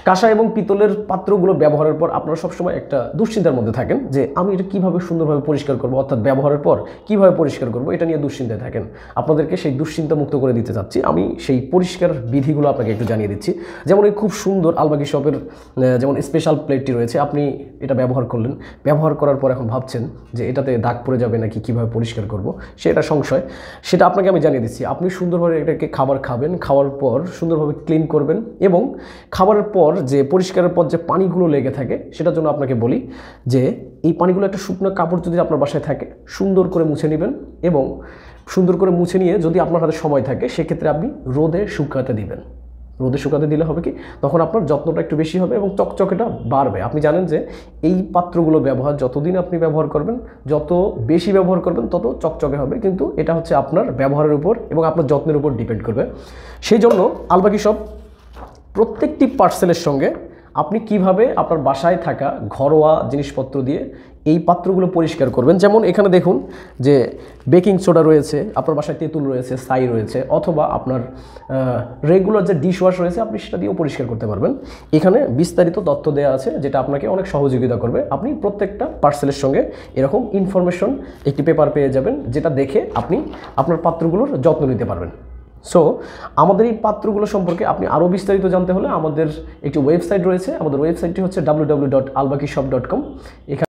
কাঁসা এবং পিতলের পাত্রগুলো ব্যবহারের পর আপনারা সবসময় একটা দুশ্চিন্তার মধ্যে থাকেন যে আমি এটা কীভাবে সুন্দরভাবে পরিষ্কার করবো, অর্থাৎ ব্যবহারের পর কীভাবে পরিষ্কার করবো, এটা নিয়ে দুশ্চিন্তায় থাকেন। আপনাদেরকে সেই দুশ্চিন্তা মুক্ত করে দিতে চাচ্ছি। আমি সেই পরিষ্কার বিধিগুলো আপনাকে একটু জানিয়ে দিচ্ছি। যেমন এই খুব সুন্দর আলবাকি শপের যেমন স্পেশাল প্লেটটি রয়েছে, আপনি এটা ব্যবহার করলেন, ব্যবহার করার পর এখন ভাবছেন যে এটাতে দাগ পড়ে যাবে নাকি, কীভাবে পরিষ্কার করবো, সেটা সংশয়। সেটা আপনাকে আমি জানিয়ে দিচ্ছি। আপনি সুন্দরভাবে এটাকে খাবার খাবেন, খাওয়ার পর সুন্দরভাবে ক্লিন করবেন এবং খাবারের পর যে পরিষ্কারের পর যে পানিগুলো লেগে থাকে সেটার জন্য আপনাকে বলি যে এই পানিগুলো একটা শুকনো কাপড় যদি আপনার বাসায় থাকে সুন্দর করে মুছে নেবেন এবং সুন্দর করে মুছে নিয়ে যদি আপনার হাতে সময় থাকে সেক্ষেত্রে আপনি রোদে শুকাতে দিবেন। রোদে শুকাতে দিলে হবে কি, তখন আপনার যত্নটা একটু বেশি হবে এবং চকচকেটা বাড়বে। আপনি জানেন যে এই পাত্রগুলো ব্যবহার যতদিন আপনি ব্যবহার করবেন, যত বেশি ব্যবহার করবেন তত চকচকে হবে, কিন্তু এটা হচ্ছে আপনার ব্যবহারের উপর এবং আপনার যত্নের উপর ডিপেন্ড করবে। সেই জন্য আলবাকি শপ প্রত্যেকটি পার্সেলের সঙ্গে আপনি কিভাবে আপনার বাসায় থাকা ঘরোয়া জিনিসপত্র দিয়ে এই পাত্রগুলো পরিষ্কার করবেন। যেমন এখানে দেখুন যে বেকিং সোডা রয়েছে, আপনার বাসায় তেঁতুল রয়েছে, ছাই রয়েছে, অথবা আপনার রেগুলার যে ডিশ ওয়াশ রয়েছে আপনি সেটা দিয়েও পরিষ্কার করতে পারবেন। এখানে বিস্তারিত তথ্য দেওয়া আছে যেটা আপনাকে অনেক সহযোগিতা করবে। আপনি প্রত্যেকটা পার্সেলের সঙ্গে এরকম ইনফরমেশন একটি পেপার পেয়ে যাবেন, যেটা দেখে আপনি আপনার পাত্রগুলোর যত্ন নিতে পারবেন। সো আমাদের এই পাত্রগুলো সম্পর্কে আপনি আরও বিস্তারিত জানতে হলে আমাদের একটি ওয়েবসাইট রয়েছে। আমাদের ওয়েবসাইটটি হচ্ছে www.albakishop.com। এখানে